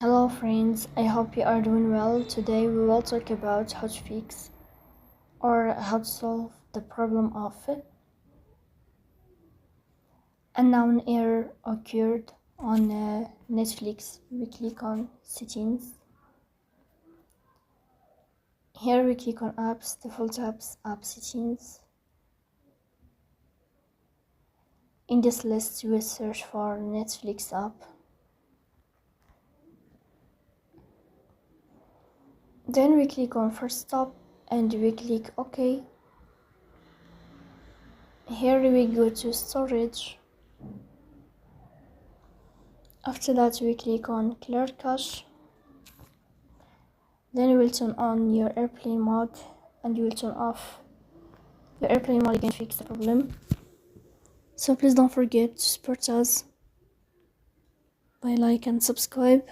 Hello friends, I hope you are doing well. Today we will talk about how to fix or how to solve the problem of unknown error occurred on Netflix. We click on settings. Here we click on apps, default apps, app settings. In this list we search for Netflix app. Then we click on first stop and we click OK. Here we go to storage. After that we click on clear cache. Then you will turn on your airplane mode and you will turn off your airplane mode again to fix the problem. So please don't forget to support us by like and subscribe.